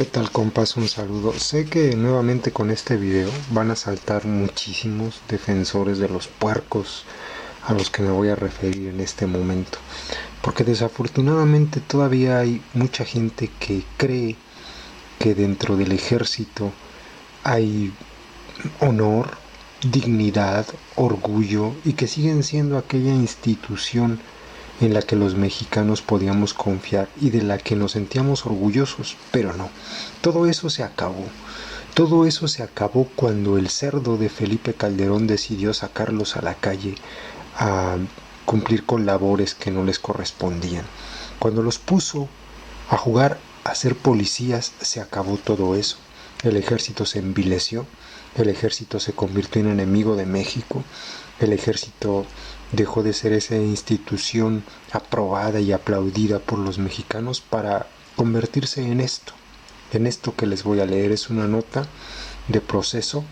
¿Qué tal, compas? Un saludo. Sé que nuevamente con este video van a saltar muchísimos defensores de los puercos a los que me voy a referir en este momento, porque desafortunadamente todavía hay mucha gente que cree que dentro del ejército hay honor, dignidad, orgullo, y que siguen siendo aquella institución en la que los mexicanos podíamos confiar y de la que nos sentíamos orgullosos. Pero no, todo eso se acabó. Todo eso se acabó cuando el cerdo de Felipe Calderón decidió sacarlos a la calle a cumplir con labores que no les correspondían. Cuando los puso a jugar a ser policías, se acabó todo eso. El ejército se envileció, el ejército se convirtió en enemigo de México, el ejército dejó de ser esa institución aprobada y aplaudida por los mexicanos para convertirse en esto. En esto que les voy a leer es una nota de Proceso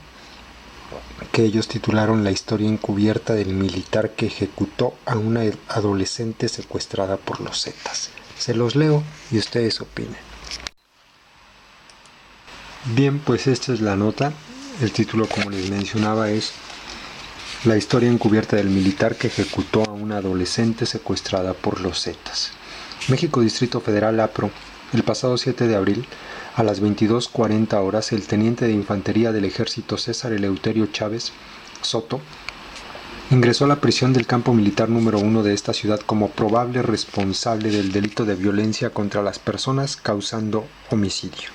que ellos titularon La historia encubierta del militar que ejecutó a una adolescente secuestrada por los Zetas. Se los leo y ustedes opinen. Bien, pues esta es la nota. El título, como les mencionaba, es La historia encubierta del militar que ejecutó a una adolescente secuestrada por los Zetas. México, Distrito Federal, APRO. El pasado 7 de abril, a las 22:40 horas, el teniente de infantería del ejército César Eleuterio Chávez Soto ingresó a la prisión del campo militar número 1 de esta ciudad como probable responsable del delito de violencia contra las personas causando homicidio.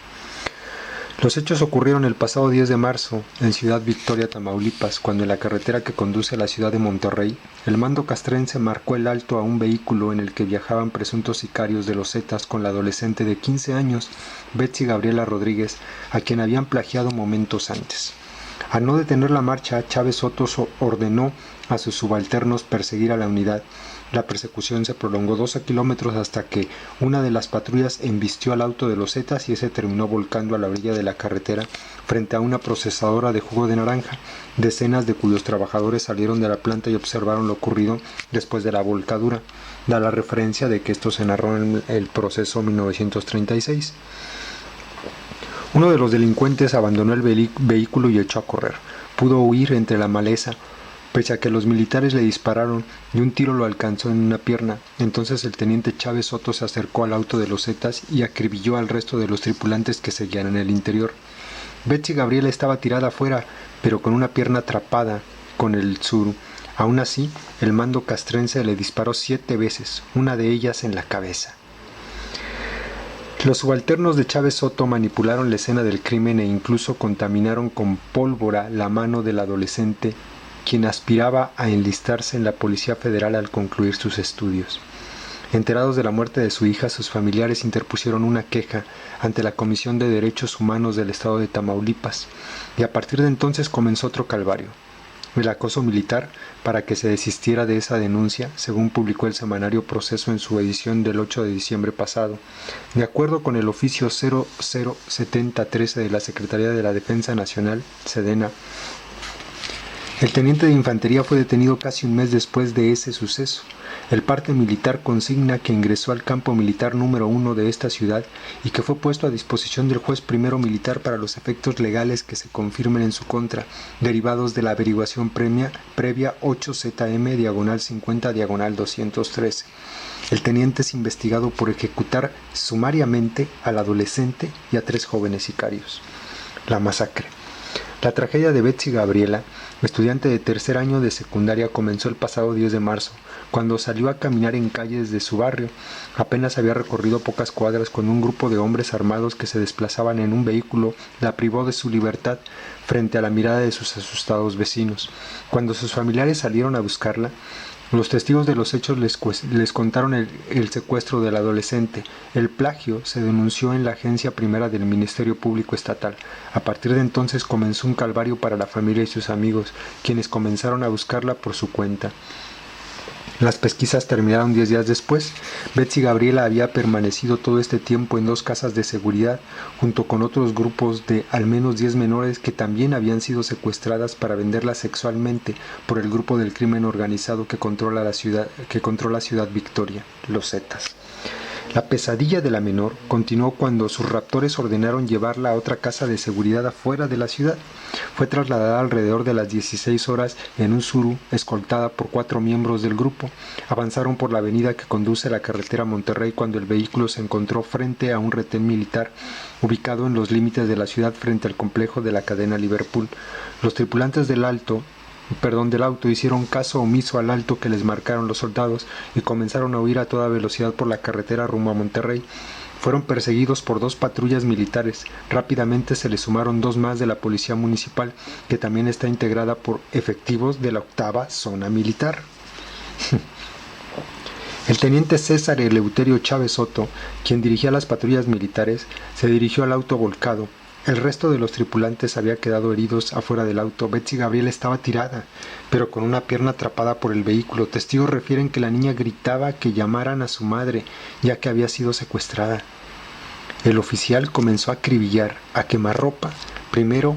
Los hechos ocurrieron el pasado 10 de marzo en Ciudad Victoria, Tamaulipas, cuando en la carretera que conduce a la ciudad de Monterrey, el mando castrense marcó el alto a un vehículo en el que viajaban presuntos sicarios de los Zetas con la adolescente de 15 años, Betsy Gabriela Rodríguez, a quien habían plagiado momentos antes. Al no detener la marcha, Chávez Soto ordenó a sus subalternos perseguir a la unidad. La persecución se prolongó 12 kilómetros hasta que una de las patrullas embistió al auto de los Zetas y ese terminó volcando a la orilla de la carretera frente a una procesadora de jugo de naranja. Decenas de cuyos trabajadores salieron de la planta y observaron lo ocurrido después de la volcadura. Da la referencia de que esto se narró en el proceso 1936. Uno de los delincuentes abandonó el vehículo y echó a correr. Pudo huir entre la maleza, pese a que los militares le dispararon y un tiro lo alcanzó en una pierna. Entonces el teniente Chávez Soto se acercó al auto de los Zetas y acribilló al resto de los tripulantes que seguían en el interior. Betsy Gabriela estaba tirada afuera, pero con una pierna atrapada con el suru. Aún así, el mando castrense le disparó 7 veces, una de ellas en la cabeza. Los subalternos de Chávez Soto manipularon la escena del crimen e incluso contaminaron con pólvora la mano del adolescente, quien aspiraba a enlistarse en la Policía Federal al concluir sus estudios. Enterados de la muerte de su hija, sus familiares interpusieron una queja ante la Comisión de Derechos Humanos del Estado de Tamaulipas, y a partir de entonces comenzó otro calvario: el acoso militar para que se desistiera de esa denuncia, según publicó el semanario Proceso en su edición del 8 de diciembre pasado. De acuerdo con el oficio 007013 de la Secretaría de la Defensa Nacional, Sedena, el teniente de infantería fue detenido casi un mes después de ese suceso. El parte militar consigna que ingresó al campo militar número 1 de esta ciudad y que fue puesto a disposición del juez primero militar para los efectos legales que se confirmen en su contra, derivados de la averiguación previa 8ZM/50/213. El teniente es investigado por ejecutar sumariamente al adolescente y a 3 jóvenes sicarios. La masacre. La tragedia de Betsy Gabriela, estudiante de tercer año de secundaria, comenzó el pasado 10 de marzo, cuando salió a caminar en calles de su barrio. Apenas había recorrido pocas cuadras cuando un grupo de hombres armados que se desplazaban en un vehículo la privó de su libertad frente a la mirada de sus asustados vecinos. Cuando sus familiares salieron a buscarla, los testigos de los hechos les contaron el secuestro del adolescente. El plagio se denunció en la agencia primera del Ministerio Público Estatal. A partir de entonces comenzó un calvario para la familia y sus amigos, quienes comenzaron a buscarla por su cuenta. Las pesquisas terminaron 10 días después. Betsy Gabriela había permanecido todo este tiempo en 2 casas de seguridad, junto con otros grupos de al menos 10 menores que también habían sido secuestradas para venderlas sexualmente por el grupo del crimen organizado que controla Ciudad Victoria, los Zetas. La pesadilla de la menor continuó cuando sus raptores ordenaron llevarla a otra casa de seguridad afuera de la ciudad. Fue trasladada alrededor de las 16 horas en un Tsuru, escoltada por 4 miembros del grupo. Avanzaron por la avenida que conduce a la carretera a Monterrey cuando el vehículo se encontró frente a un retén militar ubicado en los límites de la ciudad frente al complejo de la cadena Liverpool. Los tripulantes del auto hicieron caso omiso al alto que les marcaron los soldados y comenzaron a huir a toda velocidad por la carretera rumbo a Monterrey. Fueron perseguidos por 2 patrullas militares. Rápidamente se les sumaron 2 más de la policía municipal, que también está integrada por efectivos de la 8ª Zona Militar. El teniente César Eleuterio Chávez Soto, quien dirigía las patrullas militares, se dirigió al auto volcado. El resto de los tripulantes había quedado heridos afuera del auto. Betsy Gabriela estaba tirada, pero con una pierna atrapada por el vehículo. Testigos refieren que la niña gritaba que llamaran a su madre, ya que había sido secuestrada. El oficial comenzó a acribillar, a quemarropa, primero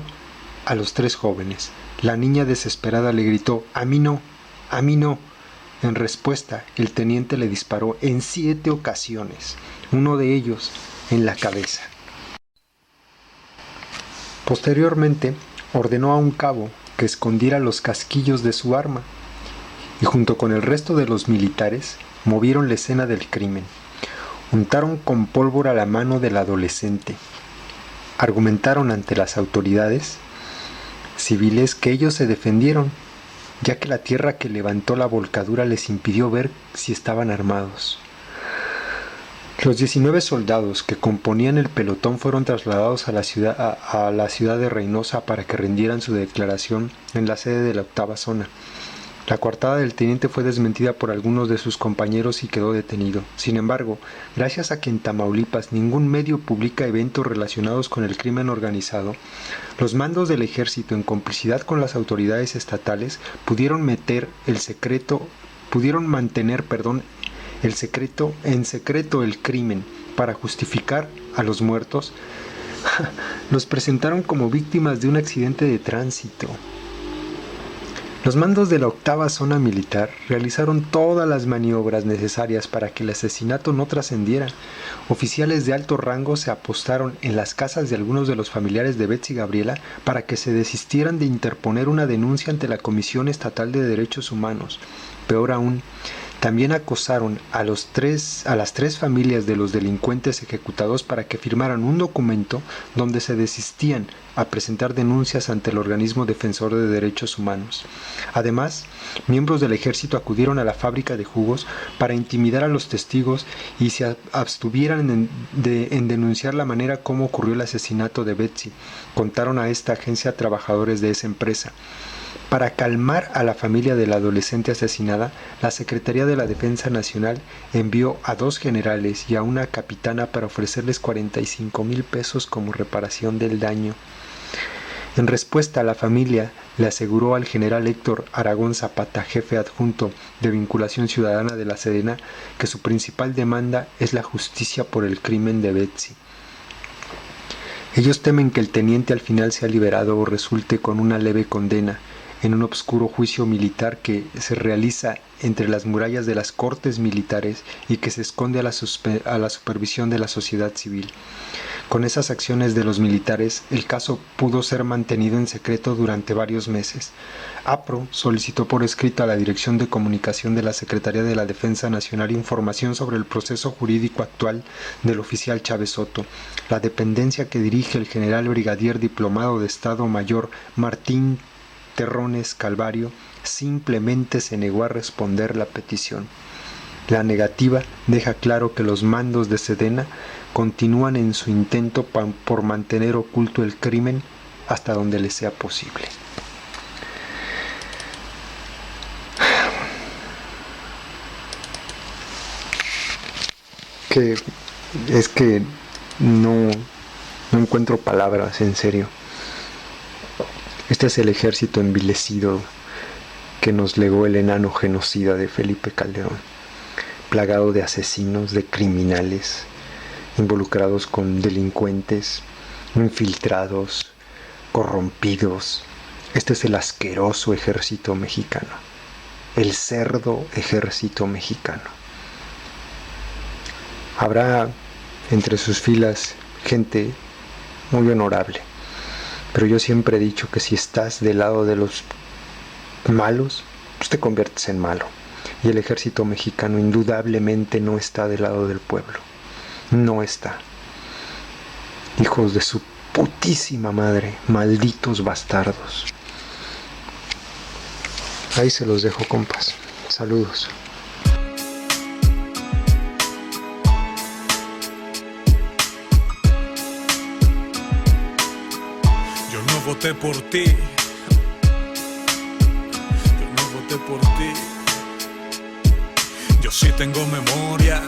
a los 3 jóvenes. La niña desesperada le gritó: «¡A mí no! ¡A mí no!». En respuesta, el teniente le disparó en 7 ocasiones, uno de ellos en la cabeza. Posteriormente, ordenó a un cabo que escondiera los casquillos de su arma y junto con el resto de los militares movieron la escena del crimen. Untaron con pólvora la mano del adolescente. Argumentaron ante las autoridades civiles que ellos se defendieron, ya que la tierra que levantó la volcadura les impidió ver si estaban armados. Los 19 soldados que componían el pelotón fueron trasladados a la ciudad de Reynosa para que rindieran su declaración en la sede de la 8ª Zona. La coartada del teniente fue desmentida por algunos de sus compañeros y quedó detenido. Sin embargo, gracias a que en Tamaulipas ningún medio publica eventos relacionados con el crimen organizado, los mandos del ejército, en complicidad con las autoridades estatales, pudieron mantener en secreto el crimen para justificar a los muertos. Los presentaron como víctimas de un accidente de tránsito. Los mandos de la 8ª Zona Militar realizaron todas las maniobras necesarias para que el asesinato no trascendiera. Oficiales de alto rango se apostaron en las casas de algunos de los familiares de Betsy Gabriela para que se desistieran de interponer una denuncia ante la Comisión Estatal de Derechos Humanos. Peor aún, también acosaron a las 3 familias de los delincuentes ejecutados para que firmaran un documento donde se desistían a presentar denuncias ante el organismo defensor de derechos humanos. Además, miembros del ejército acudieron a la fábrica de jugos para intimidar a los testigos y se abstuvieran en denunciar la manera como ocurrió el asesinato de Betsy. Contaron a esta agencia trabajadores de esa empresa. Para calmar a la familia de la adolescente asesinada, la Secretaría de la Defensa Nacional envió a 2 generales y a una capitana para ofrecerles 45,000 pesos como reparación del daño. En respuesta, la familia le aseguró al general Héctor Aragón Zapata, jefe adjunto de Vinculación Ciudadana de la Sedena, que su principal demanda es la justicia por el crimen de Betsy. Ellos temen que el teniente al final sea liberado o resulte con una leve condena en un obscuro juicio militar que se realiza entre las murallas de las cortes militares y que se esconde a la supervisión de la sociedad civil. Con esas acciones de los militares, el caso pudo ser mantenido en secreto durante varios meses. APRO solicitó por escrito a la Dirección de Comunicación de la Secretaría de la Defensa Nacional información sobre el proceso jurídico actual del oficial Chávez Soto. La dependencia que dirige el general brigadier diplomado de Estado Mayor Martín Terrones Calvario simplemente se negó a responder la petición. La negativa deja claro que los mandos de Sedena continúan en su intento por mantener oculto el crimen hasta donde les sea posible. Que no encuentro palabras, en serio. Este es el ejército envilecido que nos legó el enano genocida de Felipe Calderón, plagado de asesinos, de criminales, involucrados con delincuentes, infiltrados, corrompidos. Este es el asqueroso ejército mexicano, el cerdo ejército mexicano. Habrá entre sus filas gente muy honorable, pero yo siempre he dicho que si estás del lado de los malos, pues te conviertes en malo. Y el ejército mexicano indudablemente no está del lado del pueblo. No está. Hijos de su putísima madre, malditos bastardos. Ahí se los dejo, compas. Saludos. Yo no voté por ti. Yo no voté por ti. Yo sí tengo memoria.